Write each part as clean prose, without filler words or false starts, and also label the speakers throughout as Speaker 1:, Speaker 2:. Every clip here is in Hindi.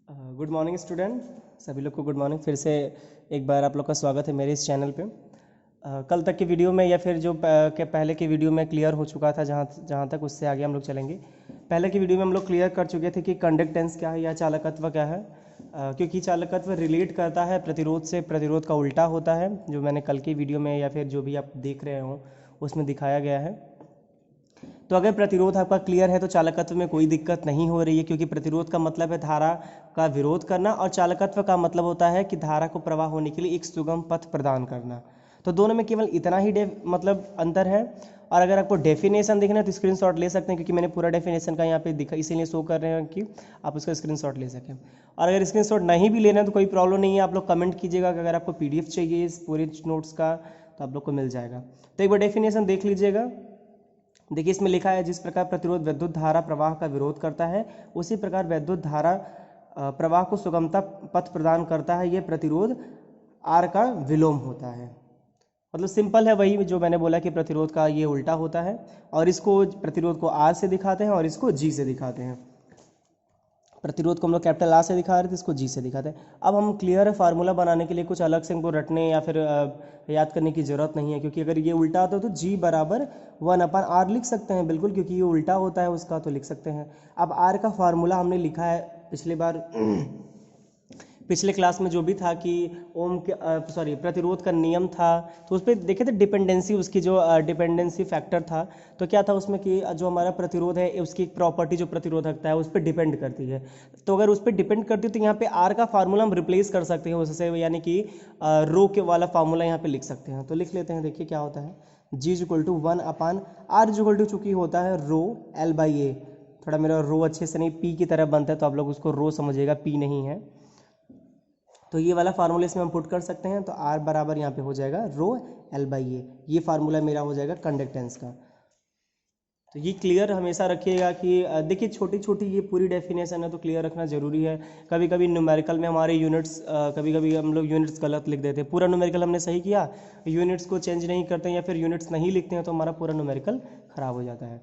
Speaker 1: Good morning student. सभी लोग को गुड मॉर्निंग। फिर से एक बार आप लोग का स्वागत है मेरे इस चैनल पे। कल तक की वीडियो में या फिर जो के पहले की वीडियो में क्लियर हो चुका था, जहाँ जहाँ तक उससे आगे हम लोग चलेंगे। पहले की वीडियो में हम लोग क्लियर कर चुके थे कि कंडक्टेंस क्या है या चालकत्व क्या है। क्योंकि चालकत्व रिलेट करता है प्रतिरोध से, प्रतिरोध का उल्टा होता है, जो मैंने कल की वीडियो में या फिर जो भी आप देख रहे हो उसमें दिखाया गया है। तो अगर प्रतिरोध आपका क्लियर है तो चालकत्व में कोई दिक्कत नहीं हो रही है, क्योंकि प्रतिरोध का मतलब है धारा का विरोध करना और चालकत्व का मतलब होता है कि धारा को प्रवाह होने के लिए एक सुगम पथ प्रदान करना। तो दोनों में केवल इतना ही मतलब अंतर है। और अगर आपको डेफिनेशन देखना है तो स्क्रीनशॉट ले सकते हैं, क्योंकि मैंने पूरा डेफिनेशन का यहाँ पे दिखा, इसीलिए शो कर रहे हैं कि आप उसका स्क्रीनशॉट ले सकें। और अगर स्क्रीनशॉट नहीं भी लेना है तो कोई प्रॉब्लम नहीं है, आप लोग कमेंट कीजिएगा कि अगर आपको पीडीएफ चाहिए इस पूरे नोट्स का तो आप लोग को मिल जाएगा। तो एक बार डेफिनेशन देख लीजिएगा। देखिए इसमें लिखा है, जिस प्रकार प्रतिरोध विद्युत धारा प्रवाह का विरोध करता है, उसी प्रकार विद्युत धारा प्रवाह को सुगमता पथ प्रदान करता है। यह प्रतिरोध आर का विलोम होता है। मतलब सिंपल है, वही जो मैंने बोला कि प्रतिरोध का ये उल्टा होता है। और इसको प्रतिरोध को आर से दिखाते हैं और इसको जी से दिखाते हैं। प्रतिरोध को हम लोग कैपिटल आर से दिखा रहे थे, इसको जी से दिखाते हैं। अब हम क्लियर है, फार्मूला बनाने के लिए कुछ अलग से इनको रटने या फिर याद करने की ज़रूरत नहीं है, क्योंकि अगर ये उल्टा होता तो जी बराबर 1/r लिख सकते हैं बिल्कुल, क्योंकि ये उल्टा होता है उसका, तो लिख सकते हैं। अब आर का फार्मूला हमने लिखा है पिछले बार पिछले क्लास में जो भी था कि ओम के प्रतिरोध का नियम था, तो उस पर देखे थे डिपेंडेंसी, उसकी जो डिपेंडेंसी फैक्टर था। तो क्या था उसमें कि जो हमारा प्रतिरोध है उसकी एक प्रॉपर्टी जो प्रतिरोधकता है उस पर डिपेंड करती है। तो अगर उस पर डिपेंड करती है तो यहाँ पे आर का फार्मूला हम रिप्लेस कर सकते हैं उससे, यानी कि रो के वाला फार्मूला यहाँ पे लिख सकते हैं। तो लिख लेते हैं, देखिए क्या होता है, g is equal to 1/r is equal to, चूँकि होता है रो L/A। थोड़ा मेरा रो अच्छे से नहीं, पी की तरह बनता है, तो आप लोग उसको रो समझिएगा, पी नहीं है। तो ये वाला फार्मूला इसमें हम पुट कर सकते हैं, तो R बराबर यहाँ पे हो जाएगा रो L/A। ये फार्मूला मेरा हो जाएगा कंडक्टेंस का। तो ये क्लियर हमेशा रखिएगा कि देखिए छोटी छोटी ये पूरी डेफिनेशन है तो क्लियर रखना जरूरी है। कभी कभी न्यूमेरिकल में हमारे यूनिट्स, कभी कभी हम लोग यूनिट्स गलत लिख देते हैं। पूरा न्यूमेरिकल हमने सही किया, यूनिट्स को चेंज नहीं करते हैं या फिर यूनिट्स नहीं लिखते हैं तो हमारा पूरा न्यूमेरिकल खराब हो जाता है।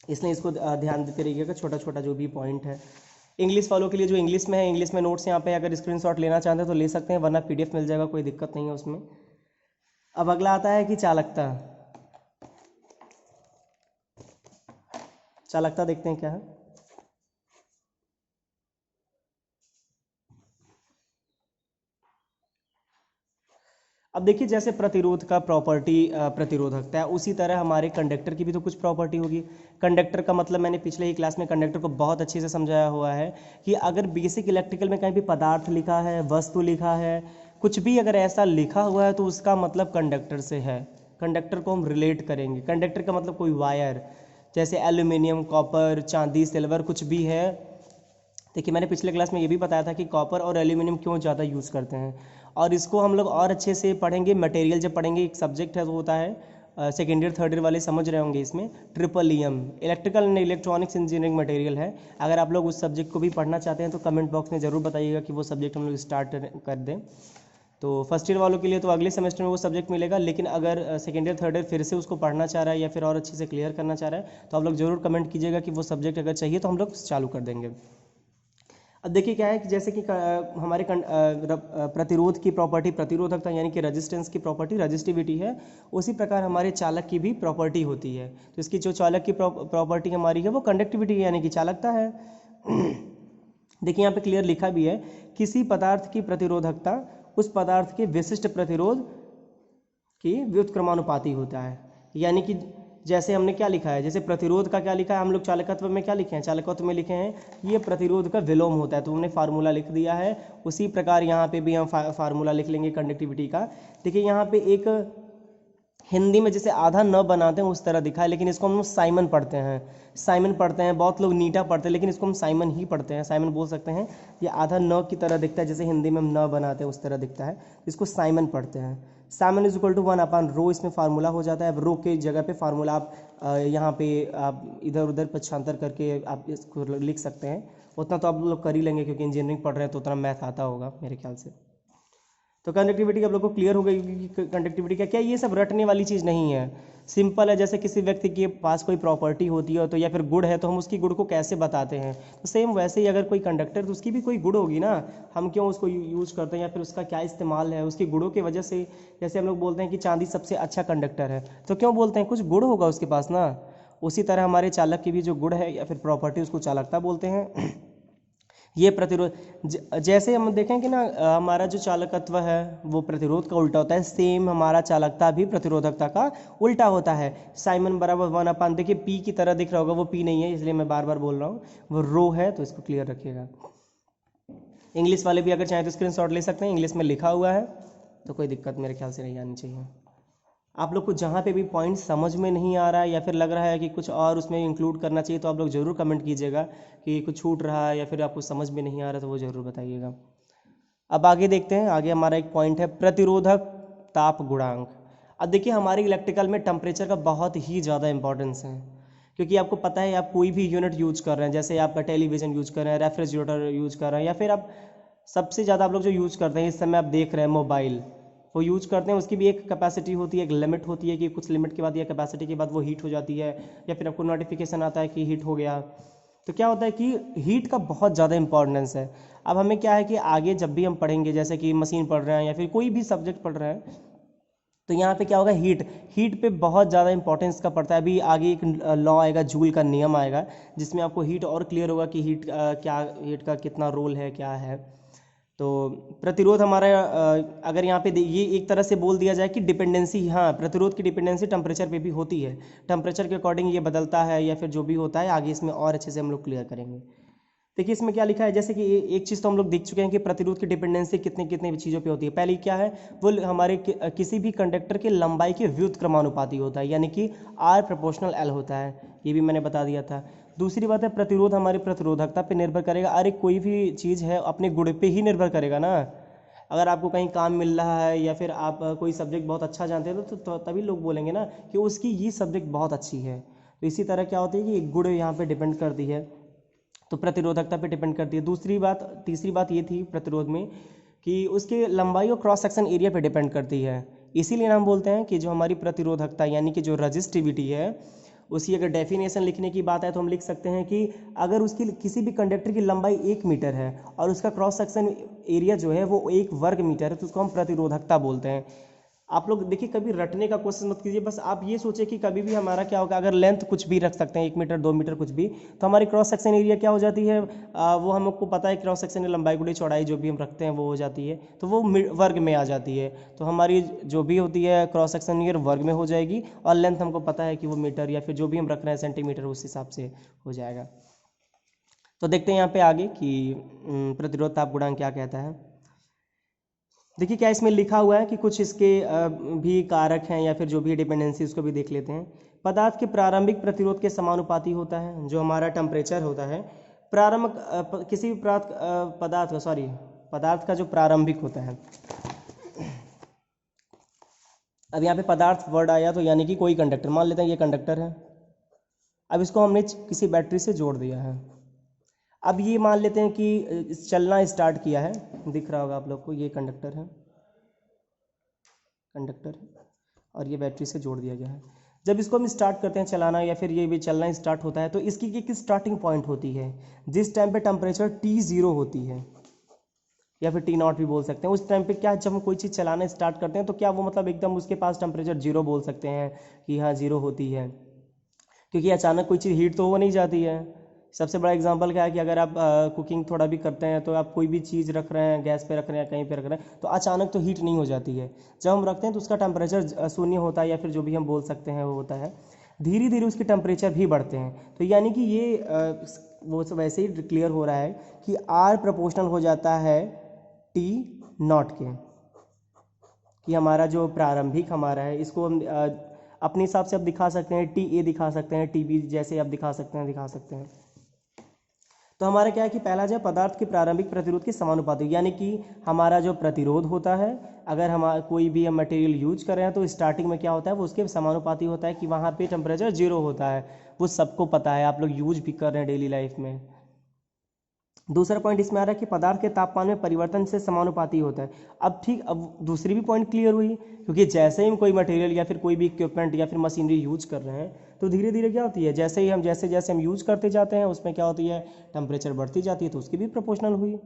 Speaker 1: इसलिए इसको ध्यान देते रहिएगा, छोटा छोटा जो भी पॉइंट है। इंग्लिश वालों के लिए जो इंग्लिश में है, इंग्लिश में नोट्स यहाँ पे अगर स्क्रीनशॉट लेना चाहते हैं तो ले सकते हैं, वरना पीडीएफ मिल जाएगा, कोई दिक्कत नहीं है उसमें। अब अगला आता है कि चालकता। चालकता देखते हैं क्या है। अब देखिए जैसे प्रतिरोध का प्रॉपर्टी प्रतिरोधकता है, उसी तरह हमारे कंडक्टर की भी तो कुछ प्रॉपर्टी होगी। कंडक्टर का मतलब मैंने पिछले ही क्लास में कंडक्टर को बहुत अच्छे से समझाया हुआ है कि अगर बेसिक इलेक्ट्रिकल में कहीं भी पदार्थ लिखा है, वस्तु लिखा है, कुछ भी अगर ऐसा लिखा हुआ है तो उसका मतलब कंडक्टर से है। कंडक्टर को हम रिलेट करेंगे। कंडक्टर का मतलब कोई वायर, जैसे एल्यूमिनियम, कॉपर, चांदी, सिल्वर, कुछ भी है। देखिए मैंने पिछले क्लास में ये भी बताया था कि कॉपर और एल्यूमिनियम क्यों ज़्यादा यूज़ करते हैं, और इसको हम लोग और अच्छे से पढ़ेंगे। मटेरियल जब पढ़ेंगे, एक सब्जेक्ट है वो होता है सेकेंड ईयर थर्ड ईयर वाले समझ रहे होंगे, इसमें triple EM electrical and electronics engineering material है। अगर आप लोग उस सब्जेक्ट को भी पढ़ना चाहते हैं तो कमेंट बॉक्स में ज़रूर बताइएगा कि वो सब्जेक्ट हम लोग स्टार्ट कर दें। तो फर्स्ट ईयर वालों के लिए तो अगले सेमेस्टर में वो सब्जेक्ट मिलेगा, लेकिन अगर सेकेंड ईयर थर्ड ईयर फिर से उसको पढ़ना चाह रहा है या फिर और अच्छे से क्लियर करना चाह रहा है तो आप लोग ज़रूर कमेंट कीजिएगा कि वो सब्जेक्ट अगर चाहिए तो हम लोग चालू कर देंगे। अब देखिए क्या है कि जैसे कि हमारे प्रतिरोध की प्रॉपर्टी प्रतिरोधकता यानी कि रेजिस्टेंस की प्रॉपर्टी रेजिस्टिविटी है, उसी प्रकार हमारे चालक की भी प्रॉपर्टी होती है। तो इसकी जो चालक की प्रॉपर्टी हमारी है वो कंडक्टिविटी यानी कि चालकता है। देखिए यहाँ पे क्लियर लिखा भी है, किसी पदार्थ की प्रतिरोधकता उस पदार्थ के विशिष्ट प्रतिरोध की व्युत्क्रमानुपाती होता है। यानी कि जैसे हमने क्या लिखा है, जैसे प्रतिरोध का क्या लिखा है, हम लोग चालकत्व में क्या लिखे हैं, चालकत्व में लिखे हैं ये प्रतिरोध का विलोम होता है, तो हमने फार्मूला लिख दिया है। उसी प्रकार यहाँ पे भी हम फार्मूला लिख लेंगे कंडक्टिविटी का। देखिए यहाँ पे एक हिंदी में जैसे आधा न बनाते हैं उस तरह दिखा है, लेकिन इसको हम साइमन पढ़ते हैं, साइमन पढ़ते हैं। बहुत लोग नीटा पढ़ते हैं, लेकिन इसको हम साइमन ही पढ़ते हैं, साइमन बोल सकते हैं। ये आधा न की तरह दिखता है, जैसे हिंदी में हम न बनाते हैं उस तरह दिखता है, इसको साइमन पढ़ते हैं। साइमन इज इक्वल टू 1/रो, इसमें फार्मूला हो जाता है। अब रो के जगह पे फार्मूला आप यहाँ पे आप इधर उधर पक्षांतर करके आप इसको लिख सकते हैं। उतना तो आप लोग कर ही लेंगे, क्योंकि इंजीनियरिंग पढ़ रहे हैं तो उतना मैथ आता होगा मेरे ख्याल से। तो कंडक्टिविटी आप लोग को क्लियर हो गई कि कंडक्टिविटी क्या क्या, ये सब रटने वाली चीज़ नहीं है, सिंपल है। जैसे किसी व्यक्ति के पास कोई प्रॉपर्टी होती है तो या फिर गुण है तो हम उसकी गुण को कैसे बताते हैं, तो सेम वैसे ही अगर कोई कंडक्टर तो उसकी भी कोई गुण होगी ना, हम क्यों उसको यूज करते हैं या फिर उसका क्या इस्तेमाल है, उसके गुणों की वजह से। जैसे हम लोग बोलते हैं कि चांदी सबसे अच्छा कंडक्टर है, तो क्यों बोलते हैं, कुछ गुण होगा उसके पास ना। उसी तरह हमारे चालक की भी जो गुण है या फिर प्रॉपर्टी, उसको चालकता बोलते हैं। ये प्रतिरोध जैसे हम देखें कि ना हमारा जो चालकत्व है वो प्रतिरोध का उल्टा होता है, सेम हमारा चालकता भी प्रतिरोधकता का उल्टा होता है। साइमन बराबर 1/, देखिए पी की तरह दिख रहा होगा, वो पी नहीं है इसलिए मैं बार बार बोल रहा हूँ, वो रो है, तो इसको क्लियर रखिएगा। इंग्लिश वाले भी अगर चाहें तो स्क्रीनशॉट ले सकते हैं, इंग्लिश में लिखा हुआ है, तो कोई दिक्कत मेरे ख्याल से नहीं आनी चाहिए। आप लोग को जहाँ पे भी पॉइंट समझ में नहीं आ रहा है या फिर लग रहा है कि कुछ और उसमें इंक्लूड करना चाहिए, तो आप लोग ज़रूर कमेंट कीजिएगा कि कुछ छूट रहा है या फिर आपको समझ में नहीं आ रहा, तो वो ज़रूर बताइएगा। अब आगे देखते हैं, आगे हमारा एक पॉइंट है प्रतिरोधक ताप गुणांक। अब देखिए हमारे इलेक्ट्रिकल में टेम्परेचर का बहुत ही ज़्यादा इंपॉर्टेंस है, क्योंकि आपको पता है आप कोई भी यूनिट यूज कर रहे हैं, जैसे आपका टेलीविज़न यूज कर रहे हैं, रेफ्रिजरेटर यूज कर रहे हैं, या फिर आप सबसे ज़्यादा आप लोग जो यूज करते हैं इस समय आप देख रहे हैं मोबाइल, वो यूज करते हैं, उसकी भी एक कैपेसिटी होती है, एक लिमिट होती है कि कुछ लिमिट के बाद या कैपेसिटी के बाद वो हीट हो जाती है, या फिर आपको नोटिफिकेशन आता है कि हीट हो गया। तो क्या होता है कि हीट का बहुत ज़्यादा इंपॉर्टेंस है। अब हमें क्या है कि आगे जब भी हम पढ़ेंगे, जैसे कि मशीन पढ़ रहे हैं या फिर कोई भी सब्जेक्ट पढ़ रहे हैं, तो यहाँ पे क्या होगा, हीट पे बहुत ज़्यादा इंपॉर्टेंस का पड़ता है। अभी आगे एक लॉ आएगा, जूल का नियम आएगा, जिसमें आपको हीट और क्लियर होगा कि हीट का कितना रोल है, क्या है। तो प्रतिरोध हमारा अगर यहाँ पे ये एक तरह से बोल दिया जाए कि डिपेंडेंसी, हाँ प्रतिरोध की डिपेंडेंसी टेम्परेचर पे भी होती है, टेम्परेचर के अकॉर्डिंग ये बदलता है या फिर जो भी होता है, आगे इसमें और अच्छे से हम लोग क्लियर करेंगे। देखिए इसमें क्या लिखा है, जैसे कि एक चीज़ तो हम लोग देख चुके हैं कि प्रतिरोध की डिपेंडेंसी कितने कितने चीज़ों पे होती है। पहली क्या है, वो हमारे किसी भी कंडक्टर के लंबाई के व्युत्क्रमानुपाती होता है, यानी कि R प्रोपोर्शनल L होता है, ये भी मैंने बता दिया था। दूसरी बात है, प्रतिरोध हमारी प्रतिरोधकता पे निर्भर करेगा। अरे कोई भी चीज़ है अपने गुण पे ही निर्भर करेगा ना। अगर आपको कहीं काम मिल रहा है या फिर आप कोई सब्जेक्ट बहुत अच्छा जानते हैं तो तभी लोग बोलेंगे ना कि उसकी ये सब्जेक्ट बहुत अच्छी है। तो इसी तरह क्या होती है कि गुण यहाँ पे डिपेंड करती है, तो प्रतिरोधकता पे डिपेंड करती है। तीसरी बात ये थी प्रतिरोध में कि उसके लंबाई और क्रॉस सेक्शन एरिया पे डिपेंड करती है। इसीलिए हम बोलते हैं कि जो हमारी प्रतिरोधकता यानी कि जो रजिस्टिविटी है, उसकी अगर डेफिनेशन लिखने की बात है तो हम लिख सकते हैं कि अगर उसकी किसी भी कंडक्टर की लंबाई 1 मीटर है और उसका क्रॉस सेक्शन एरिया जो है वो 1 वर्ग मीटर है, तो उसको हम प्रतिरोधकता बोलते हैं। आप लोग देखिए कभी रटने का कोशिश मत कीजिए, बस आप ये सोचिए कि कभी भी हमारा क्या होगा, अगर लेंथ कुछ भी रख सकते हैं 1 मीटर 2 मीटर कुछ भी, तो हमारी क्रॉस सेक्शन एरिया क्या हो जाती है, वो हमको पता है क्रॉस सेक्शन लंबाई गुणे चौड़ाई जो भी हम रखते हैं वो हो जाती है, तो वो वर्ग में आ जाती है। तो हमारी जो भी होती है क्रॉस सेक्शन एरिया वर्ग में हो जाएगी, और लेंथ हमको पता है कि वो मीटर या फिर जो भी हम रख रहे हैं सेंटीमीटर, उस हिसाब से हो जाएगा। तो देखते हैं यहाँ पे आगे कि प्रतिरोध ताप गुणांक क्या कहता है। देखिए क्या इसमें लिखा हुआ है कि कुछ इसके भी कारक हैं या फिर जो भी डिपेंडेंसी, उसको भी देख लेते हैं। पदार्थ के प्रारंभिक प्रतिरोध के समानुपाती होता है, जो हमारा टेम्परेचर होता है प्रारंभ किसी भी पदार्थ का जो प्रारंभिक होता है। अब यहाँ पे पदार्थ वर्ड आया तो यानी कि कोई कंडक्टर, मान लेते हैं ये कंडक्टर है, अब इसको हमने किसी बैटरी से जोड़ दिया है। अब ये मान लेते हैं कि चलना स्टार्ट किया है, दिख रहा होगा आप लोग को, ये कंडक्टर है और ये बैटरी से जोड़ दिया गया है। जब इसको हम स्टार्ट करते हैं चलाना या फिर ये भी चलना स्टार्ट होता है, तो इसकी एक स्टार्टिंग पॉइंट होती है जिस टाइम पे टेम्परेचर T0 होती है, या फिर T0 भी बोल सकते हैं। उस टाइम पे क्या, जब हम कोई चीज़ चलाना स्टार्ट करते हैं तो क्या वो मतलब एकदम उसके पास टेम्परेचर 0 बोल सकते हैं कि हाँ 0 होती है, क्योंकि अचानक कोई चीज़ हीट तो हो नहीं जाती है। सबसे बड़ा एग्जांपल क्या है कि अगर आप कुकिंग थोड़ा भी करते हैं, तो आप कोई भी चीज़ रख रहे हैं, गैस पे रख रहे हैं, कहीं पे रख रहे हैं, तो अचानक तो हीट नहीं हो जाती है। जब हम रखते हैं तो उसका टेम्परेचर 0 होता है, या फिर जो भी हम बोल सकते हैं वो होता है। धीरे धीरे उसके टेम्परेचर भी बढ़ते हैं, तो यानी कि ये वो सब वैसे ही क्लियर हो रहा है कि R प्रोपोर्शनल हो जाता है T0 के, कि हमारा जो प्रारंभिक हमारा है, इसको हम अपने हिसाब से आप दिखा सकते हैं, TA दिखा सकते हैं, TB जैसे आप दिखा सकते हैं। तो हमारा क्या है कि पहला जो पदार्थ के प्रारंभिक प्रतिरोध के समानुपाती, यानी कि हमारा जो प्रतिरोध होता है, अगर हम कोई भी हम मटेरियल यूज कर रहे हैं तो स्टार्टिंग में क्या होता है, वो उसके समानुपाती होता है कि वहाँ पे टेम्परेचर 0 होता है। वो सबको पता है, आप लोग यूज भी कर रहे हैं डेली लाइफ में। दूसरा पॉइंट इसमें आ रहा है कि पदार्थ के तापमान में परिवर्तन से समानुपाती होता है। अब दूसरी भी पॉइंट क्लियर हुई, क्योंकि जैसे ही हम कोई मटेरियल या फिर कोई भी इक्विपमेंट या फिर मशीनरी यूज कर रहे हैं तो धीरे धीरे क्या होती है, जैसे जैसे हम यूज करते जाते हैं उसमें क्या होती है, टेम्परेचर बढ़ती जाती है, तो उसकी भी प्रोपोर्शनल हुई।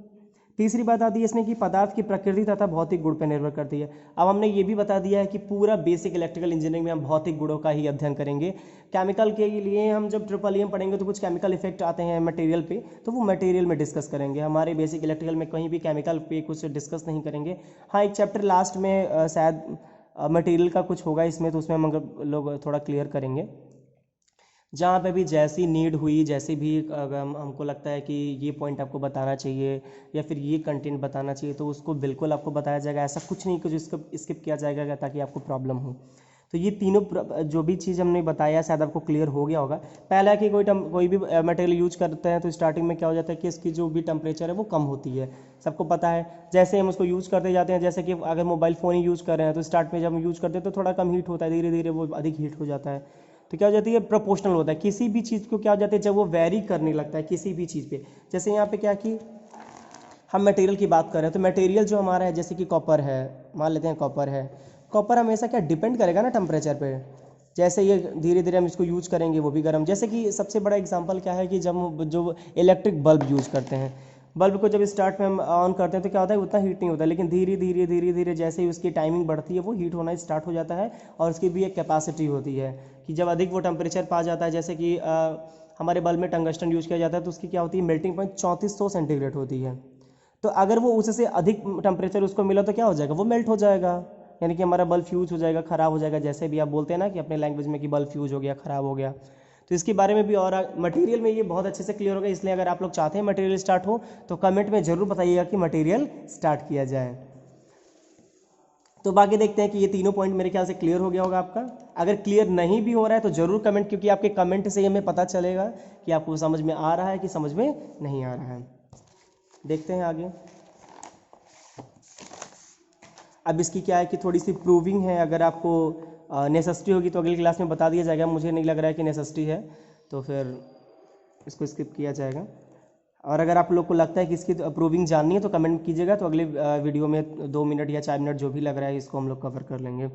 Speaker 1: तीसरी बात आती है इसमें कि पदार्थ की प्रकृति तथा भौतिक गुण पर निर्भर करती है। अब हमने ये भी बता दिया है कि पूरा बेसिक इलेक्ट्रिकल इंजीनियरिंग में हम भौतिक गुणों का ही अध्ययन करेंगे। केमिकल के लिए हम जब ट्रिपल ई में पढ़ेंगे तो कुछ केमिकल इफेक्ट आते हैं मटेरियल पे, तो वो मटेरियल में डिस्कस करेंगे। हमारे बेसिक इलेक्ट्रिकल में कहीं भी केमिकल पे कुछ डिस्कस नहीं करेंगे। हाँ, एक चैप्टर लास्ट में शायद मटेरियल का कुछ होगा इसमें, तो उसमें हम लोग थोड़ा क्लियर करेंगे। जहाँ पे भी जैसी नीड हुई, जैसे भी अगर हमको लगता है कि ये पॉइंट आपको बताना चाहिए या फिर ये कंटेंट बताना चाहिए तो उसको बिल्कुल आपको बताया जाएगा। ऐसा कुछ नहीं कि जो स्किप किया जाएगा ताकि आपको प्रॉब्लम हो। तो ये तीनों जो भी चीज़ हमने बताया शायद आपको क्लियर हो गया होगा। पहला है कि कोई भी मटेरियल यूज करते हैं तो स्टार्टिंग में क्या हो जाता है कि इसकी जो भी टेम्परेचर है वो कम होती है, सबको पता है। जैसे हम उसको यूज करते जाते हैं, जैसे कि अगर मोबाइल फ़ोन ही यूज़ कर रहे हैं तो स्टार्ट में जब हम यूज़ करते हैं तो थोड़ा कम हीट होता है, धीरे धीरे वो अधिक हीट हो जाता है। तो क्या हो जाती है, प्रोपोर्शनल होता है। किसी भी चीज़ को क्या हो जाता है, जब वो वेरी करने लगता है किसी भी चीज़ पे, जैसे यहाँ पे क्या कि हम मटेरियल की बात कर रहे हैं तो मटेरियल जो हमारा है जैसे कि कॉपर है, मान लेते हैं कॉपर है, कॉपर हमेशा क्या डिपेंड करेगा ना टेम्परेचर पे। जैसे ये धीरे धीरे हम इसको यूज करेंगे वो भी गर्म। जैसे कि सबसे बड़ा एग्जांपल क्या है कि जब हम जो इलेक्ट्रिक बल्ब यूज करते हैं, बल्ब को जब स्टार्ट में हम ऑन करते हैं तो क्या होता है, उतना हीट नहीं होता, लेकिन धीरे धीरे धीरे धीरे जैसे ही उसकी टाइमिंग बढ़ती है वो हीट होना स्टार्ट हो जाता है। और उसकी भी एक कैपेसिटी होती है कि जब अधिक वो टेम्परेचर पा जाता है, जैसे कि हमारे बल्ब में टंगस्टन यूज किया जाता है तो उसकी क्या होती है, मेल्टिंग पॉइंट 3400 सेंटीग्रेड होती है। तो अगर वो उससे अधिक टेम्परेचर उसको मिला तो क्या हो जाएगा, वो मेल्ट हो जाएगा, यानी कि हमारा बल्ब फ्यूज हो जाएगा, ख़राब हो जाएगा। जैसे भी आप बोलते हैं ना कि अपने लैंग्वेज में कि बल्ब फ्यूज हो गया, ख़राब हो गया। तो इसके बारे में भी और मटेरियल में ये बहुत अच्छे से क्लियर होगा। इसलिए अगर आप लोग चाहते हैं मटेरियल स्टार्ट हो तो कमेंट में ज़रूर बताइएगा कि मटेरियल स्टार्ट किया जाए। तो बाकी देखते हैं कि ये तीनों पॉइंट मेरे ख्याल से क्लियर हो गया होगा आपका। अगर क्लियर नहीं भी हो रहा है तो ज़रूर कमेंट, क्योंकि आपके कमेंट से हमें पता चलेगा कि आपको समझ में आ रहा है कि समझ में नहीं आ रहा है। देखते हैं आगे। अब इसकी क्या है कि थोड़ी सी प्रूविंग है, अगर आपको नेसेसिटी होगी तो अगली क्लास में बता दिया जाएगा। मुझे नहीं लग रहा है कि नेसेसिटी है, तो फिर इसको स्किप किया जाएगा। और अगर आप लोग को लगता है कि इसकी प्रूविंग जाननी है तो कमेंट कीजिएगा, तो अगले वीडियो में 2 मिनट या 4 मिनट जो भी लग रहा है इसको हम लोग कवर कर लेंगे।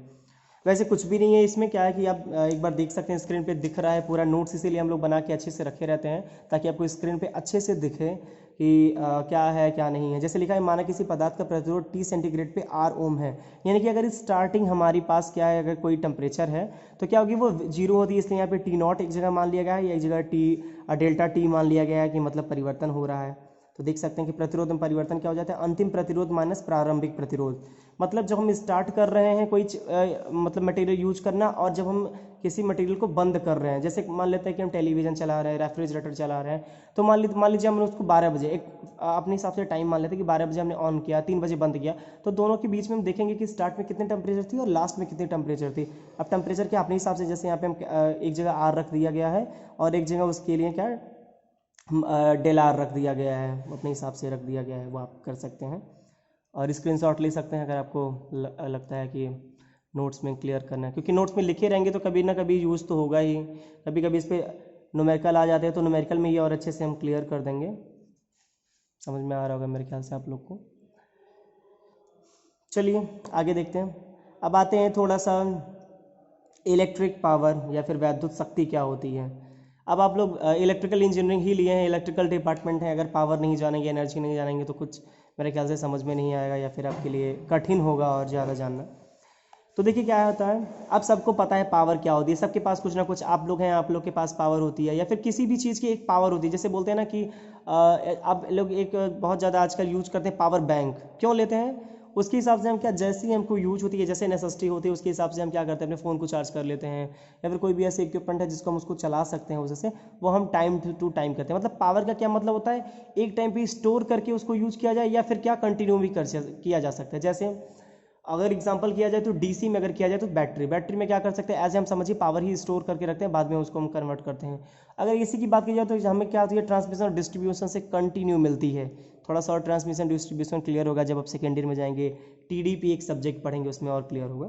Speaker 1: वैसे कुछ भी नहीं है इसमें, क्या है कि आप एक बार देख सकते हैं, स्क्रीन पे दिख रहा है पूरा नोट्स, इसीलिए हम लोग बना के अच्छे से रखे रहते हैं ताकि आपको स्क्रीन पे अच्छे से दिखे कि क्या है क्या नहीं है। जैसे लिखा है, माना किसी पदार्थ का प्रतिरोध T सेंटीग्रेड पे R ओम है, यानी कि अगर स्टार्टिंग हमारे पास क्या है, अगर कोई टेम्परेचर है तो क्या होगी, वो 0 होती है। इसलिए यहाँ पे T0 एक जगह मान लिया गया है या एक जगह डेल्टा T मान लिया गया है कि मतलब परिवर्तन हो रहा है। तो देख सकते हैं कि प्रतिरोध में परिवर्तन क्या हो जाता है, अंतिम प्रतिरोध माइनस प्रारंभिक प्रतिरोध। मतलब जब हम स्टार्ट कर रहे हैं कोई मतलब मटेरियल यूज करना, और जब हम किसी मटेरियल को बंद कर रहे हैं, जैसे मान लेते हैं कि हम टेलीविज़न चला रहे हैं, रेफ्रिजरेटर चला रहे हैं, तो मान लीजिए हमने उसको 12 बजे एक अपने हिसाब से टाइम मान लेते हैं कि 12 बजे हमने ऑन किया, 3 बजे बंद किया, तो दोनों के बीच में हम देखेंगे कि स्टार्ट में कितनी टेम्परेचर थी और लास्ट में कितनी टेम्परेचर थी। अब टेम्परेचर के अपने हिसाब से, जैसे यहाँ पे हम एक जगह आर रख दिया गया है और एक जगह उसके लिए क्या डेल आर रख दिया गया है, अपने हिसाब से रख दिया गया है, वो आप कर सकते हैं और स्क्रीनशॉट ले सकते हैं अगर आपको लगता है कि नोट्स में क्लियर करना है, क्योंकि नोट्स में लिखे रहेंगे तो कभी ना कभी यूज़ तो होगा ही। कभी कभी इस पर न्यूमेरिकल आ जाते हैं तो न्यूमेरिकल में ये और अच्छे से हम क्लियर कर देंगे। समझ में आ रहा होगा मेरे ख्याल से आप लोग को। चलिए आगे देखते हैं। अब आते हैं थोड़ा सा इलेक्ट्रिक पावर या फिर वैद्युत शक्ति क्या होती है। अब आप लोग इलेक्ट्रिकल इंजीनियरिंग ही लिए हैं, इलेक्ट्रिकल डिपार्टमेंट है, अगर पावर नहीं जानेंगे, एनर्जी नहीं जानेंगे तो कुछ मेरे ख्याल से समझ में नहीं आएगा या फिर आपके लिए कठिन होगा और ज़्यादा जानना। तो देखिए क्या होता है, अब सबको पता है पावर क्या होती है, सबके पास कुछ ना कुछ, आप लोग हैं, आप लोग के पास पावर होती है, या फिर किसी भी चीज़ की एक पावर होती है। जैसे बोलते हैं ना कि आप लोग एक बहुत ज़्यादा आजकल यूज करते हैं पावर बैंक, क्यों लेते हैं, उसके हिसाब से हम क्या, जैसी हमको यूज होती है, जैसे नेसेसिटी होती है, उसके हिसाब से हम क्या करते हैं, अपने फ़ोन को चार्ज कर लेते हैं, या फिर कोई भी ऐसे इक्विपमेंट है जिसको हम उसको चला सकते हैं उससे, वो हम टाइम टू टाइम करते हैं। मतलब पावर का क्या मतलब होता है, एक टाइम पे स्टोर करके उसको यूज किया जाए या फिर क्या कंटिन्यू भी किया जा सकता है। जैसे अगर एग्जांपल किया जाए तो डीसी में अगर किया जाए तो बैटरी में क्या कर सकते हैं, एज हम समझिए पावर ही स्टोर करके रखते हैं, बाद में उसको हम कन्वर्ट करते हैं। अगर इसी की बात की जाए तो हमें क्या होती है, ट्रांसमिशन और डिस्ट्रीब्यूशन से कंटिन्यू मिलती है। थोड़ा सा और ट्रांसमिशन डिस्ट्रीब्यूशन क्लियर होगा जब आप सेकेंड ईयर में जाएंगे, टीडीपी एक सब्जेक्ट पढ़ेंगे उसमें और क्लियर होगा।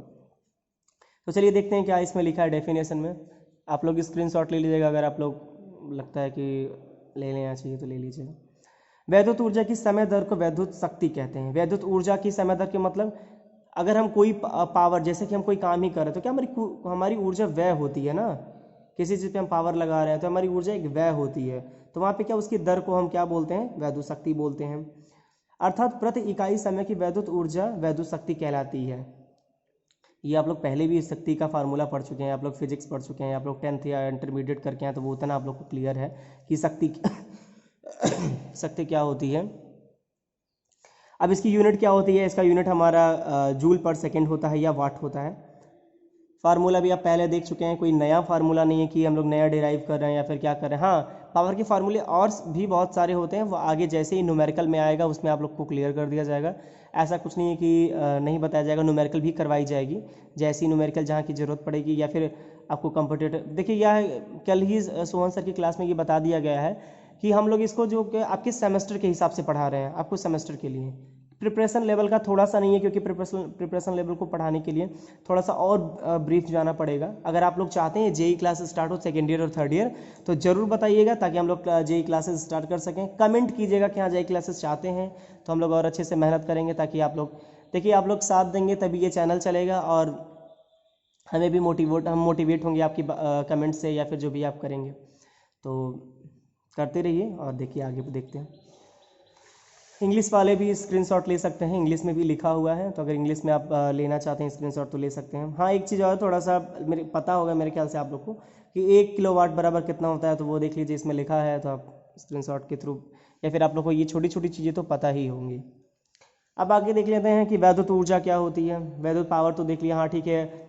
Speaker 1: तो चलिए देखते हैं क्या इसमें लिखा है डेफिनेशन में। आप लोग स्क्रीनशॉट ले लीजिएगा, अगर आप लोग लगता है कि ले लेना चाहिए तो ले लीजिएगा। वैद्युत ऊर्जा की समय दर को वैद्युत शक्ति कहते हैं। वैद्युत ऊर्जा की समय दर के मतलब अगर हम कोई पावर, जैसे कि हम कोई काम ही कर रहे हैं तो क्या हमारी ऊर्जा व्यय होती है ना, किसी चीज़ पे हम पावर लगा रहे हैं तो हमारी ऊर्जा एक व्यय होती है, तो वहाँ पे क्या उसकी दर को हम क्या बोलते हैं, वैद्युत शक्ति बोलते हैं। अर्थात प्रति इकाई समय की वैद्युत ऊर्जा वैद्युत शक्ति कहलाती है। ये आप लोग पहले भी इस शक्ति का फार्मूला पढ़ चुके हैं, आप लोग फिजिक्स पढ़ चुके हैं, आप लोग 10th या इंटरमीडिएट करके हैं, तो वो उतना आप लोग को क्लियर है कि शक्ति शक्ति क्या होती है। अब इसकी यूनिट क्या होती है, इसका यूनिट हमारा जूल पर सेकेंड होता है या वाट होता है। फार्मूला भी आप पहले देख चुके हैं, कोई नया फार्मूला नहीं है कि हम लोग नया डिराइव कर रहे हैं या फिर क्या कर रहे हैं। हाँ, पावर के फार्मूले और भी बहुत सारे होते हैं, वो आगे जैसे ही न्यूमेरिकल में आएगा उसमें आप लोग को क्लियर कर दिया जाएगा। ऐसा कुछ नहीं है कि नहीं बताया जाएगा, न्यूमेरिकल भी करवाई जाएगी, जैसी न्यूमेरिकल जहाँ की ज़रूरत पड़ेगी या फिर आपको कंपटीटिव। देखिए यह कल ही सोहन सर की क्लास में ये बता दिया गया है कि हम लोग इसको जो कि आपके सेमेस्टर के हिसाब से पढ़ा रहे हैं, आपको सेमेस्टर के लिए प्रिपरेशन लेवल का थोड़ा सा नहीं है, क्योंकि प्रिपरेशन लेवल को पढ़ाने के लिए थोड़ा सा और ब्रीफ जाना पड़ेगा। अगर आप लोग चाहते हैं जेई क्लासेस स्टार्ट हो सेकेंड ईयर और थर्ड ईयर तो ज़रूर बताइएगा, ताकि हम लोग जेई क्लासेस स्टार्ट कर सकें। कमेंट कीजिएगा कि हाँ जेई क्लासेस चाहते हैं, तो हम लोग और अच्छे से मेहनत करेंगे, ताकि आप लोग देखिए आप लोग साथ देंगे तभी ये चैनल चलेगा और हमें भी मोटिवेट होंगे आपकी कमेंट से या फिर जो भी आप करेंगे। तो करते रहिए और देखिए आगे देखते हैं। इंग्लिश वाले भी स्क्रीनशॉट ले सकते हैं, इंग्लिश में भी लिखा हुआ है, तो अगर इंग्लिश में आप लेना चाहते हैं स्क्रीनशॉट तो ले सकते हैं। हाँ, एक चीज़ और थोड़ा सा मेरे पता होगा मेरे ख्याल से आप लोग को कि 1 किलोवाट बराबर कितना होता है, तो वो देख लीजिए, इसमें लिखा है, तो आप स्क्रीनशॉट के थ्रू या फिर आप लोग को ये छोटी छोटी चीज़ें तो पता ही होंगी। अब आगे देख लेते हैं कि वैद्युत ऊर्जा क्या होती है। वैद्युत पावर तो देख लिया, हाँ ठीक है,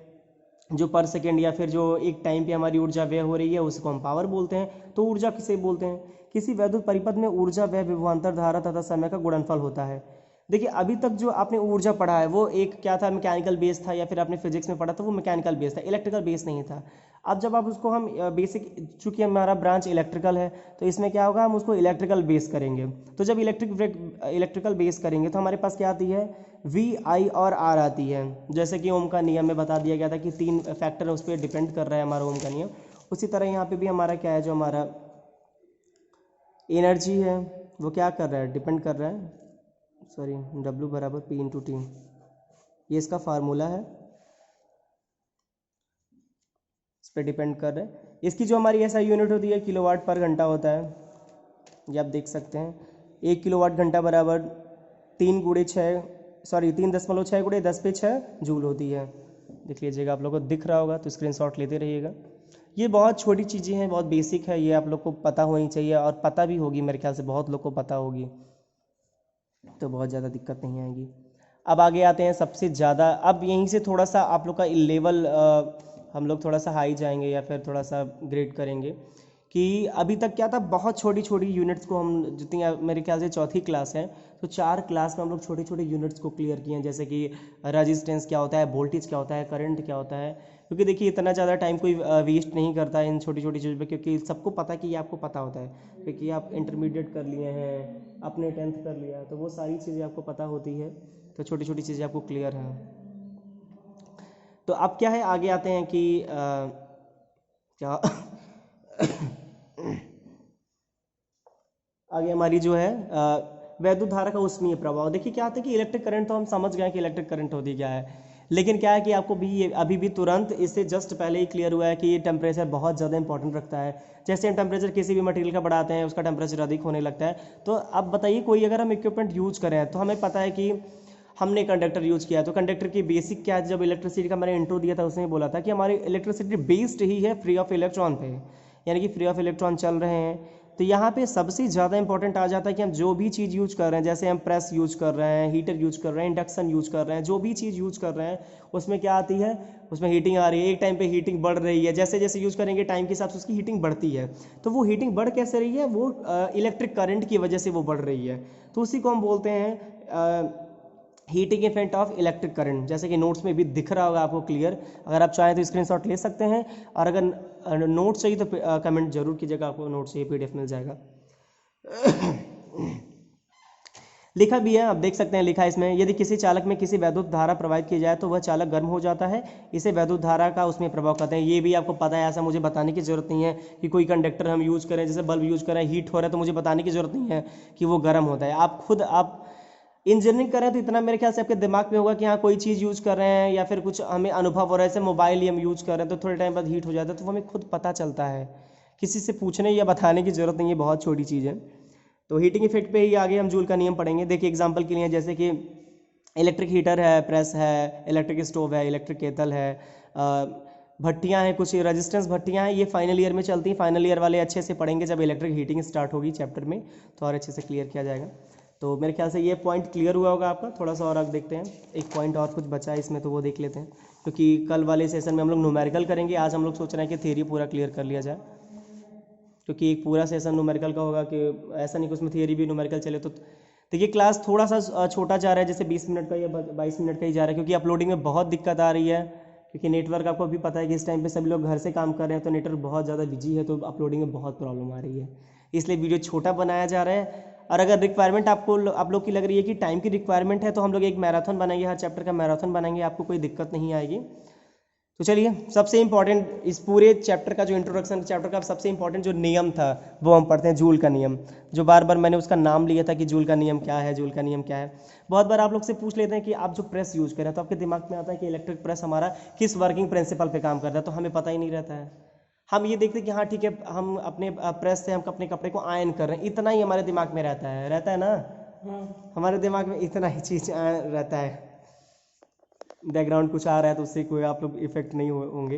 Speaker 1: जो पर सेकेंड या फिर जो एक टाइम पे हमारी ऊर्जा व्यय हो रही है उसको हम पावर बोलते हैं। तो ऊर्जा किसे बोलते हैं, किसी वैद्युत परिपथ में ऊर्जा व्यय विभवांतर धारा तथा समय का गुणनफल होता है। देखिए अभी तक जो आपने ऊर्जा पढ़ा है वो एक क्या था, मैकेनिकल बेस था, या फिर आपने फिजिक्स में पढ़ा था वो मैकेनिकल बेस था, इलेक्ट्रिकल बेस नहीं था। अब जब आप उसको हम बेसिक, चूंकि हमारा ब्रांच इलेक्ट्रिकल है तो इसमें क्या होगा, हम उसको इलेक्ट्रिकल बेस करेंगे। तो जब इलेक्ट्रिकल बेस करेंगे तो हमारे पास क्या आती है, वी आई और आर आती है। जैसे कि ओम का नियम में बता दिया गया था कि 3 फैक्टर उस पर डिपेंड कर रहा है हमारा ओम का नियम। उसी तरह यहाँ पे भी हमारा क्या है, जो हमारा एनर्जी है वो क्या कर रहा है, डिपेंड कर रहा है, सॉरी, W बराबर P इंटू टी, ये इसका फार्मूला है, इस पर डिपेंड कर रहा है। इसकी जो हमारी ऐसा यूनिट होती है किलोवाट पर घंटा होता है, ये आप देख सकते हैं। 1 किलोवाट घंटा बराबर 3.6 गुणे 10 पे 6 जूल होती है। देख लीजिएगा, आप लोग को दिख रहा होगा तो स्क्रीनशॉट लेते रहिएगा। ये बहुत छोटी चीज़ें हैं, बहुत बेसिक है, ये आप लोग को पता होनी चाहिए और पता भी होगी, मेरे ख्याल से बहुत लोग को पता होगी, तो बहुत ज़्यादा दिक्कत नहीं आएगी। अब आगे आते हैं सबसे ज़्यादा, अब यहीं से थोड़ा सा आप लोग का लेवल हम लोग थोड़ा सा हाई जाएंगे या फिर थोड़ा सा ग्रेड करेंगे कि अभी तक क्या था, बहुत छोटी छोटी यूनिट्स को हम जितनी मेरे ख्याल से चौथी क्लास है तो 4 क्लास में हम लोग छोटे छोटे यूनिट्स को क्लियर किए हैं, जैसे कि रेजिस्टेंस क्या होता है, वोल्टेज क्या होता है, करंट क्या होता है। क्योंकि देखिए इतना ज़्यादा टाइम कोई वेस्ट नहीं करता है इन छोटी छोटी चीज़ों पे, क्योंकि सबको पता है कि ये आपको पता होता है, क्योंकि आप इंटरमीडिएट कर लिए हैं, अपने 10th कर लिया है, तो वो सारी चीज़ें आपको पता होती है, तो छोटी छोटी चीज़ें आपको क्लियर हैं। तो अब क्या है, आगे आते हैं कि क्या आगे हमारी जो है वैद्युत धारा का ऊष्मीय प्रभाव। देखिए क्या होता है कि इलेक्ट्रिक करंट तो हम समझ गए कि इलेक्ट्रिक करंट होती क्या है, लेकिन क्या है कि आपको भी अभी भी तुरंत इससे जस्ट पहले ही क्लियर हुआ है कि ये टेम्परेचर बहुत ज़्यादा इंपॉर्टेंट रखता है। जैसे हम टेम्परेचर किसी भी मटेरियल का बढ़ाते हैं उसका टेम्परेचर अधिक होने लगता है। तो अब बताइए, कोई अगर हम इक्विपमेंट यूज करें तो हमें पता है कि हमने कंडक्टर यूज किया, तो कंडक्टर की बेसिक क्या है, जब इलेक्ट्रिसिटी का मैंने इंट्रो दिया था उसमें बोला था कि हमारी इलेक्ट्रिसिटी बेस्ड ही है फ्री ऑफ इलेक्ट्रॉन पे, यानी कि फ्री ऑफ इलेक्ट्रॉन चल रहे हैं। तो यहाँ पे सबसे ज़्यादा इंपॉर्टेंट आ जाता है कि हम जो भी चीज़ यूज कर रहे हैं, जैसे हम प्रेस यूज कर रहे हैं, हीटर यूज कर रहे हैं, इंडक्शन यूज कर रहे हैं, जो भी चीज़ यूज कर रहे हैं उसमें क्या आती है, उसमें हीटिंग आ रही है। एक टाइम पे हीटिंग बढ़ रही है, जैसे जैसे यूज करेंगे टाइम के हिसाब से उसकी हीटिंग बढ़ती है। तो वो हीटिंग बढ़ कैसे रही है, वो इलेक्ट्रिक करंट की वजह से वो बढ़ रही है। तो उसी को हम बोलते हैं heating effect of electric current, जैसे कि नोट्स में भी दिख रहा होगा आपको क्लियर। अगर आप चाहें तो स्क्रीनशॉट ले सकते हैं, और अगर नोट चाहिए तो कमेंट जरूर कीजिएगा, आपको नोट चाहिए PDF मिल जाएगा। लिखा भी है, आप देख सकते हैं, लिखा है इसमें, यदि किसी चालक में किसी वैद्युत धारा प्रवाहित की जाए तो वह चालक गर्म हो जाता है, इसे वैद्युत धारा का उसमें प्रभाव कहते हैं। ये भी आपको पता है, ऐसा मुझे बताने की जरूरत नहीं है कि कोई कंडक्टर हम यूज करें, जैसे बल्ब यूज करें, हीट हो रहा है तो मुझे बताने की जरूरत नहीं है कि वो गर्म होता है। आप खुद आप इंजीनियरिंग करें तो इतना मेरे ख्याल से आपके दिमाग में होगा कि हाँ कोई चीज़ यूज कर रहे हैं या फिर कुछ हमें अनुभव हो रहा है, जैसे मोबाइल ही हम यूज कर रहे हैं तो थोड़े टाइम बाद हीट हो जाता है, तो वो हमें खुद पता चलता है, किसी से पूछने या बताने की जरूरत नहीं है, बहुत छोटी चीज़ है। तो हीटिंग इफेक्ट पे ही आगे हम जूल का नियम पढ़ेंगे। देखिए एग्जांपल के लिए, जैसे कि इलेक्ट्रिक हीटर है, प्रेस है, इलेक्ट्रिक स्टोव है, इलेक्ट्रिक केतल है, भट्टियाँ हैं, कुछ रेजिस्टेंस भट्टियाँ हैं, ये फाइनल ईयर में चलती हैं। फाइनल ईयर वाले अच्छे से पढ़ेंगे जब इलेक्ट्रिक हीटिंग स्टार्ट होगी चैप्टर में, तो और अच्छे से क्लियर किया जाएगा। तो मेरे ख्याल से ये पॉइंट क्लियर हुआ होगा आपका। थोड़ा सा और आगे देखते हैं, एक पॉइंट और कुछ बचा है इसमें तो वो देख लेते हैं, क्योंकि कल वाले सेशन में हम लोग न्यूमेरिकल करेंगे, आज हम लोग सोच रहे हैं कि थ्योरी पूरा क्लियर कर लिया जाए, क्योंकि एक पूरा सेशन न्यूमेरिकल का होगा, कि ऐसा नहीं कि उसमें थियरी भी न्यूमेरिकल चले। तो देखिए क्लास थोड़ा सा छोटा जा रहा है, जैसे 20 मिनट का या 22 मिनट का ही जा रहा है, क्योंकि अपलोडिंग में बहुत दिक्कत आ रही है, क्योंकि नेटवर्क आपको भी पता है कि इस टाइम पे सभी लोग घर से काम कर रहे हैं, तो नेटवर्क बहुत ज़्यादा बिजी है, तो अपलोडिंग में बहुत प्रॉब्लम आ रही है, इसलिए वीडियो छोटा बनाया जा रहा है। और अगर रिक्वायरमेंट आप लोग की लग रही है कि टाइम की रिक्वायरमेंट है, तो हम लोग एक मैराथन बनाएंगे, हर चैप्टर का मैराथन बनाएंगे, आपको कोई दिक्कत नहीं आएगी। तो चलिए, सबसे इंपॉर्टेंट इस पूरे चैप्टर का जो इंट्रोडक्शन चैप्टर का सबसे इंपॉर्टेंट जो नियम था वो हम पढ़ते हैं, जूल का नियम, जो बार बार मैंने उसका नाम लिया था कि जूल का नियम क्या है, जूल का नियम क्या है। बहुत बार आप लोग से पूछ लेते हैं कि आप जो प्रेस यूज करें, तो आपके दिमाग में आता है कि इलेक्ट्रिक प्रेस हमारा किस वर्किंग प्रिंसिपल पे काम करता है, तो हमें पता ही नहीं रहता है। हम ये देखते हैं कि हाँ ठीक है, हम अपने प्रेस से हम अपने कपड़े को आयन कर रहे हैं, इतना ही हमारे दिमाग में रहता है ना। हमारे दिमाग में इतना ही चीज़ रहता है। बैकग्राउंड कुछ आ रहा है तो उससे कोई आप लोग इफेक्ट नहीं होंगे।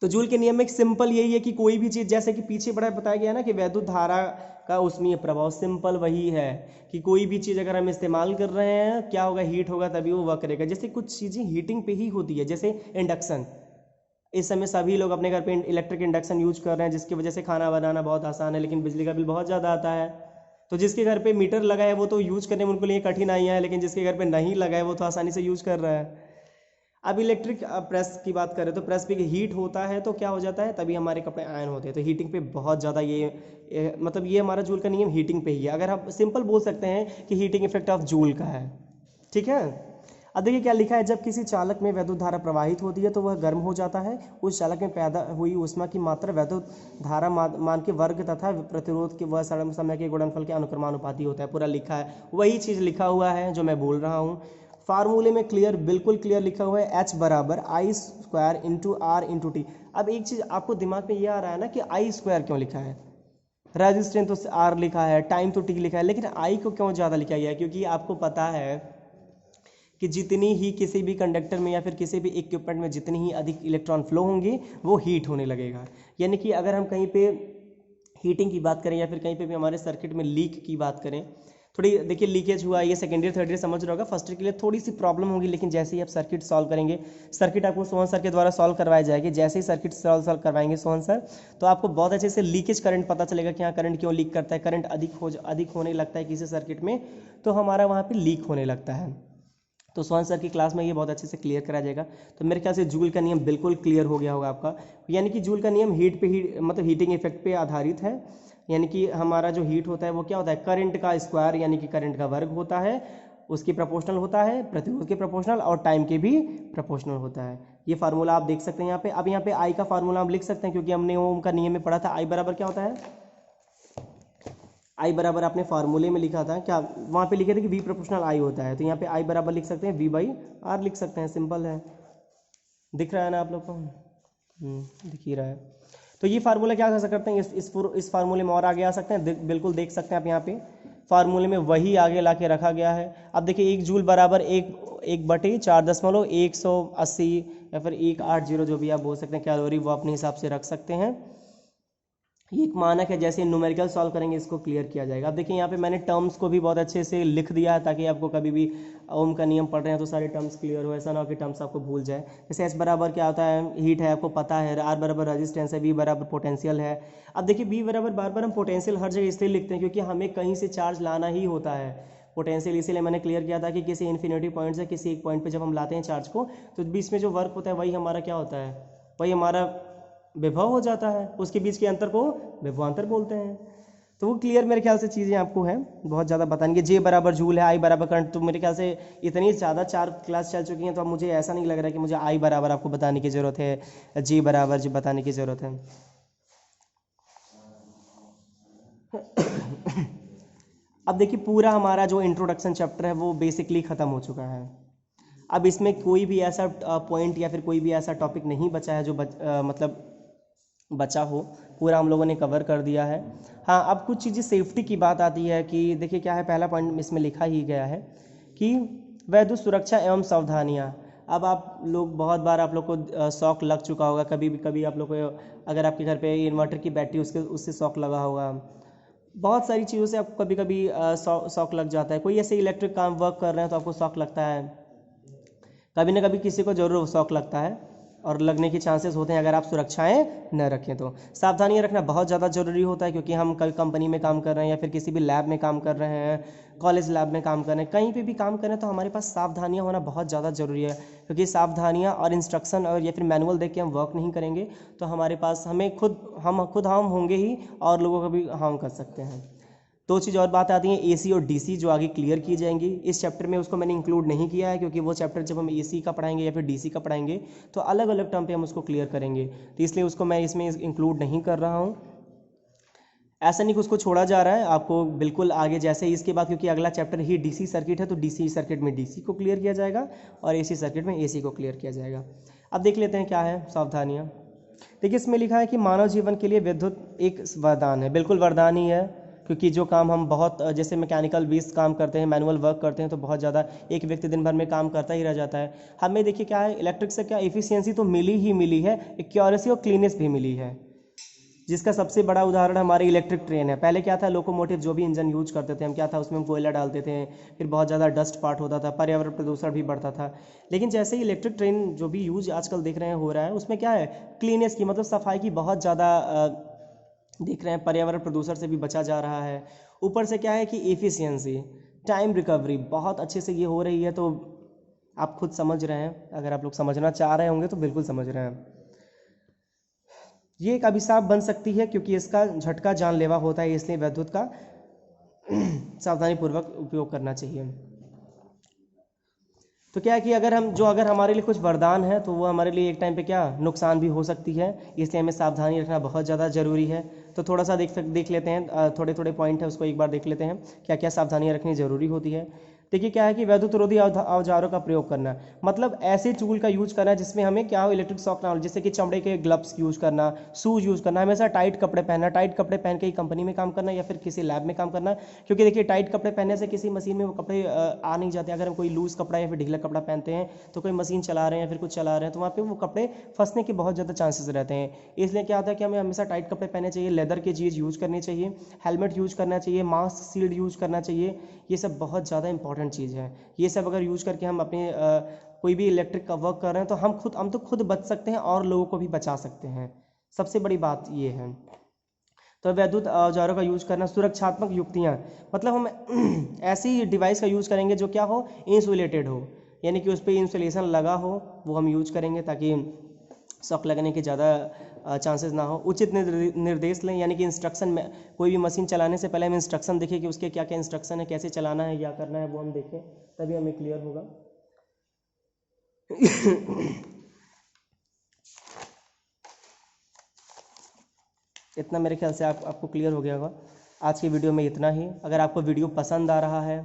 Speaker 1: तो जूल के नियम में एक सिंपल यही है कि कोई भी चीज़, जैसे कि पीछे बड़ा बताया गया ना कि वैद्युत धारा का उसमें प्रभाव, सिंपल वही है कि कोई भी चीज़ अगर हम इस्तेमाल कर रहे हैं, क्या होगा, हीट होगा तभी वो वर्क करेगा। जैसे कुछ चीज़ें हीटिंग पे ही होती है, जैसे इंडक्शन, इस समय सभी लोग अपने घर पे इलेक्ट्रिक इंडक्शन यूज कर रहे हैं, जिसकी वजह से खाना बनाना बहुत आसान है, लेकिन बिजली का बिल बहुत ज़्यादा आता है। तो जिसके घर पे मीटर लगा है वो तो यूज करने में उनको लिए कठिनाइयाँ है, लेकिन जिसके घर पे नहीं लगा है वो तो आसानी से यूज कर रहा है। अब इलेक्ट्रिक प्रेस की बात करें तो प्रेस पे हीट होता है तो क्या हो जाता है, तभी हमारे कपड़े आयन होते हैं। तो हीटिंग पे बहुत ज़्यादा मतलब ये हमारा जूल का नियम हीटिंग पे ही है। अगर हम सिंपल बोल सकते हैं कि हीटिंग इफेक्ट ऑफ जूल का है, ठीक है। अब देखिए क्या लिखा है, जब किसी चालक में वैद्युत धारा प्रवाहित होती है तो वह गर्म हो जाता है। उस चालक में पैदा हुई ऊष्मा की मात्रा वैद्युत धारा मान के वर्ग तथा प्रतिरोध के वह समय के गुणनफल के अनुक्रमानुपाती होता है। पूरा लिखा है, वही चीज़ लिखा हुआ है जो मैं बोल रहा हूँ। फार्मूले में क्लियर, बिल्कुल क्लियर लिखा हुआ है, H बराबर I square into R into T. अब एक चीज़ आपको दिमाग में ये आ रहा है ना कि आई स्क्वायर क्यों लिखा है, रेजिस्टेंस तो आर लिखा है, टाइम तो टी लिखा है, लेकिन आई को क्यों ज़्यादा लिखा गया है? क्योंकि आपको पता है कि जितनी ही किसी भी कंडक्टर में या फिर किसी भी इक्विपमेंट में जितनी ही अधिक इलेक्ट्रॉन फ्लो होंगे वो हीट होने लगेगा। यानी कि अगर हम कहीं पे हीटिंग की बात करें या फिर कहीं पे भी हमारे सर्किट में लीक की बात करें, थोड़ी देखिए लीकेज हुआ, ये सेकेंड ईयर थर्ड ईयर समझ रहा होगा, फर्स्ट ईयर के लिए थोड़ी सी प्रॉब्लम होगी, लेकिन जैसे ही आप सर्किट सॉल्व करेंगे, सर्किट आपको सोहन सर के द्वारा सॉल्व करवाई जाएगी, जैसे ही सर्किट सॉल्व करवाएंगे सोहन सर, तो आपको बहुत अच्छे से लीकेज करंट पता चलेगा कि हाँ करंट क्यों लीक करता है। करंट अधिक होने लगता है किसी सर्किट में, तो हमारा वहाँ पर लीक होने लगता है। तो सोहन सर की क्लास में ये बहुत अच्छे से क्लियर करा जाएगा। तो मेरे ख्याल से जूल का नियम बिल्कुल क्लियर हो गया होगा आपका। यानी कि जूल का नियम हीट पे ही, मतलब हीटिंग इफेक्ट पे आधारित है। यानी कि हमारा जो हीट होता है वो क्या होता है, करंट का स्क्वायर यानी कि करंट का वर्ग होता है, उसके प्रोपोर्शनल होता है, प्रतिरोध के प्रोपोर्शनल और टाइम के भी प्रोपोर्शनल होता है। ये फार्मूला आप देख सकते हैं यहाँ पे। अब यहाँ पे आई का फार्मूला हम लिख सकते हैं, क्योंकि हमने ओम का नियम में पढ़ा था। आई बराबर क्या होता है, आई बराबर आपने फार्मूले में लिखा था, क्या वहाँ पे लिखे थे कि वी प्रोपोर्शनल आई होता है, तो यहाँ पे आई बराबर लिख सकते हैं वी बाई आर लिख सकते हैं, सिंपल है। दिख रहा है ना आप लोग को, दिख ही रहा है। तो ये फार्मूला क्या कर सकते हैं, इस फार्मूले में और आगे आ सकते हैं, बिल्कुल देख सकते हैं आप यहाँ पे फार्मूले में वही आगे ला के रखा गया है। अब देखिए 1 जूल बराबर 1/4.180 या फिर 180 जो भी आप बोल सकते हैं कैलोरी, वो अपने हिसाब से रख सकते हैं। ये एक मानक है, जैसे न्यूमेरिकल सॉल्व करेंगे इसको क्लियर किया जाएगा। अब देखिए यहाँ पे मैंने टर्म्स को भी बहुत अच्छे से लिख दिया है, ताकि आपको कभी भी ओम का नियम पढ़ रहे हैं तो सारे टर्म्स क्लियर हो, ऐसा ना हो कि टर्म्स आपको भूल जाए। जैसे एच बराबर क्या होता है, हीट है, आपको पता है। आर बराबर रेजिस्टेंस है, वी बराबर पोटेंशियल है। अब देखिए बी बराबर, बार बार हम पोटेंशियल हर जगह इसलिए लिखते हैं क्योंकि हमें कहीं से चार्ज लाना ही होता है। पोटेंशियल इसीलिए मैंने क्लियर किया था कि किसी इन्फिनिटी पॉइंट से किसी एक पॉइंट पे जब हम लाते हैं चार्ज को, तो बीच में जो वर्क होता है वही हमारा क्या होता है, वही हमारा विभव हो जाता है। उसके बीच के अंतर को विभवांतर बोलते हैं। तो वो क्लियर मेरे ख्याल से चीज़ें आपको है, बहुत ज़्यादा बताएंगे। जे बराबर जूल है, आई बराबर करंट, तो मेरे ख्याल से इतनी ज़्यादा 4 क्लास चल चुकी हैं, तो अब मुझे ऐसा नहीं लग रहा है कि मुझे आई बराबर आपको बताने की ज़रूरत है, जे बराबर जी बताने की ज़रूरत है। अब देखिए पूरा हमारा जो इंट्रोडक्शन चैप्टर है वो बेसिकली ख़त्म हो चुका है। अब इसमें कोई भी ऐसा पॉइंट या फिर कोई भी ऐसा टॉपिक नहीं बचा है जो मतलब बचा हो, पूरा हम लोगों ने कवर कर दिया है। हाँ, अब कुछ चीज़ें सेफ्टी की बात आती है कि देखिए क्या है, पहला पॉइंट इसमें लिखा ही गया है कि वैद्युत सुरक्षा एवं सावधानियाँ। अब आप लोग बहुत बार आप लोग को शॉक लग चुका होगा, कभी भी कभी आप लोग को अगर आपके घर पे इन्वर्टर की बैटरी उससे शॉक लगा होगा, बहुत सारी चीज़ों से आपको कभी कभी शॉक लग जाता है। कोई ऐसे इलेक्ट्रिक काम वर्क कर रहे हैं तो आपको शॉक लगता है, कभी ना कभी किसी को ज़रूर शौक लगता है और लगने के चांसेस होते हैं अगर आप सुरक्षाएं न रखें तो। सावधानियां रखना बहुत ज़्यादा ज़रूरी होता है, क्योंकि हम कल कंपनी में काम कर रहे हैं या फिर किसी भी लैब में काम कर रहे हैं, कॉलेज लैब में काम कर रहे हैं, कहीं पे भी काम कर रहे हैं, तो हमारे पास सावधानियां होना बहुत ज़्यादा ज़रूरी है। क्योंकि सावधानियां और इंस्ट्रक्शन और या फिर मैनुअल देख के हम वर्क नहीं करेंगे तो हमारे पास हम खुद हार्म होंगे ही और लोगों को भी हार्म कर सकते हैं। दो चीज़ और बात आती हैं, एसी और डीसी, जो आगे क्लियर की जाएंगी। इस चैप्टर में उसको मैंने इंक्लूड नहीं किया है, क्योंकि वो चैप्टर जब हम एसी का पढ़ाएंगे या फिर डीसी का पढ़ाएंगे तो अलग अलग टर्म पे हम उसको क्लियर करेंगे, तो इसलिए उसको मैं इसमें इंक्लूड नहीं कर रहा हूँ। ऐसा नहीं कि उसको छोड़ा जा रहा है, आपको बिल्कुल आगे जैसे ही इसके बाद, क्योंकि अगला चैप्टर ही डीसी सर्किट है, तो डीसी सर्किट में डीसी को क्लियर किया जाएगा और एसी सर्किट में एसी को क्लियर किया जाएगा। अब देख लेते हैं क्या है सावधानियाँ। देखिए इसमें लिखा है कि मानव जीवन के लिए विद्युत एक वरदान है। बिल्कुल वरदान ही है, क्योंकि जो काम हम बहुत जैसे मैकेनिकल बेस्ड काम करते हैं, मैनुअल वर्क करते हैं, तो बहुत ज़्यादा एक व्यक्ति दिन भर में काम करता ही रह जाता है। हमें देखिए क्या है, इलेक्ट्रिक से क्या एफिशिएंसी तो मिली ही मिली है, एक्यूरेसी और क्लीनेस भी मिली है, जिसका सबसे बड़ा उदाहरण हमारी इलेक्ट्रिक ट्रेन है। पहले क्या था, लोकोमोटिव जो भी इंजन यूज करते थे हम, क्या था उसमें कोयला डालते थे, फिर बहुत ज़्यादा डस्ट पार्ट होता था, पर्यावरण प्रदूषण भी बढ़ता था। लेकिन जैसे ही इलेक्ट्रिक ट्रेन जो भी यूज आजकल देख रहे हैं हो रहा है, उसमें क्या है, क्लीनेस की मतलब सफाई की बहुत ज़्यादा देख रहे हैं, पर्यावरण प्रदूषण से भी बचा जा रहा है। ऊपर से क्या है कि एफिशिएंसी, टाइम रिकवरी बहुत अच्छे से ये हो रही है। तो आप खुद समझ रहे हैं, अगर आप लोग समझना चाह रहे होंगे तो बिल्कुल समझ रहे हैं। ये एक अभिशाप बन सकती है, क्योंकि इसका झटका जानलेवा होता है, इसलिए विद्युत का सावधानी पूर्वक उपयोग करना चाहिए। तो क्या है कि अगर हमारे लिए कुछ वरदान है तो वो हमारे लिए एक टाइम पे क्या नुकसान भी हो सकती है, इसलिए हमें सावधानी रखना बहुत ज़्यादा ज़रूरी है। तो थोड़ा सा देख लेते हैं, थोड़े थोड़े पॉइंट है उसको एक बार देख लेते हैं, क्या क्या सावधानियाँ रखनी ज़रूरी होती है। देखिए क्या है कि वैद्युत रोधी औजारों का प्रयोग करना, मतलब ऐसे टूल का यूज करना जिसमें हमें क्या हो, इलेक्ट्रिक शॉक ना हो, जैसे कि चमड़े के ग्लव्स यूज करना, शूज यूज करना, हमेशा टाइट कपड़े पहनना, टाइट कपड़े पहन के ही कंपनी में काम करना या फिर किसी लैब में काम करना। क्योंकि देखिए टाइट कपड़े पहनने से किसी मशीन में वो कपड़े आ नहीं जाते। अगर हम कोई लूज कपड़ा या फिर ढीला कपड़ा पहनते हैं तो कोई मशीन चला रहे हैं या फिर कुछ चला रहे हैं तो वहाँ पे वो कपड़े फंसने के बहुत ज़्यादा चांसेस रहते हैं। इसलिए क्या होता है कि हमें हमेशा टाइट कपड़े पहनने चाहिए, लेदर की चीज़ यूज करनी चाहिए, हेलमेट यूज करना चाहिए, मास्क शील्ड यूज करना चाहिए। ये सब बहुत ज़्यादा इंपॉर्टेंट चीज़ है। ये सब अगर यूज करके हम अपने कोई भी इलेक्ट्रिक का वर्क कर रहे हैं तो हम तो खुद बच सकते हैं और लोगों को भी बचा सकते हैं। सबसे बड़ी बात ये है। तो वैद्युत औजारों का यूज करना, सुरक्षात्मक युक्तियाँ, मतलब हम ऐसी डिवाइस का यूज़ करेंगे जो क्या हो, इंसुलेटेड हो, यानी कि उस पर इंसुलेशन लगा हो, वो हम यूज करेंगे ताकि शॉक लगने के ज़्यादा चांसेस ना हो। उचित निर्देश लें, यानी कि इंस्ट्रक्शन में कोई भी मशीन चलाने से पहले हम इंस्ट्रक्शन देखें कि उसके क्या क्या इंस्ट्रक्शन है, कैसे चलाना है, क्या करना है, वो हम देखें, तभी हमें क्लियर होगा। इतना मेरे ख्याल से आपको क्लियर हो गया होगा। आज की वीडियो में इतना ही। अगर आपको वीडियो पसंद आ रहा है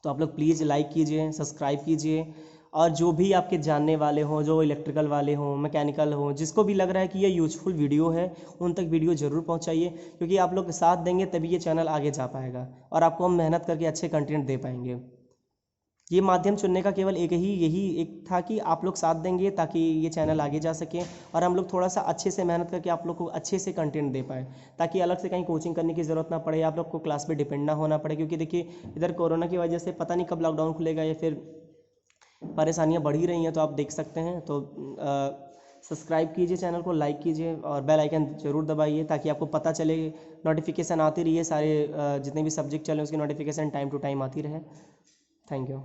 Speaker 1: तो आप लोग प्लीज़ लाइक कीजिए, सब्सक्राइब कीजिए, और जो भी आपके जानने वाले हों, जो इलेक्ट्रिकल वाले हों, मैकेनिकल हों, जिसको भी लग रहा है कि ये यूजफुल वीडियो है, उन तक वीडियो ज़रूर पहुंचाइए, क्योंकि आप लोग साथ देंगे तभी ये चैनल आगे जा पाएगा और आपको हम मेहनत करके अच्छे कंटेंट दे पाएंगे। ये माध्यम चुनने का केवल यही एक था कि आप लोग साथ देंगे ताकि ये चैनल आगे जा सके और हम लोग थोड़ा सा अच्छे से मेहनत करके आप लोग को अच्छे से कंटेंट दे पाएँ, ताकि अलग से कहीं कोचिंग करने की ज़रूरत ना पड़े, आप लोग को क्लास पे डिपेंड ना होना पड़े। क्योंकि देखिए इधर कोरोना की वजह से पता नहीं कब लॉकडाउन खुलेगा या फिर परेशानियाँ बढ़ ही रही हैं, तो आप देख सकते हैं। तो सब्सक्राइब कीजिए चैनल को, लाइक कीजिए और बेल आइकन ज़रूर दबाइए ताकि आपको पता चले, नोटिफिकेशन आती रही है, सारे जितने भी सब्जेक्ट चले उसकी नोटिफिकेशन टाइम टू टाइम आती रहे। Thank you.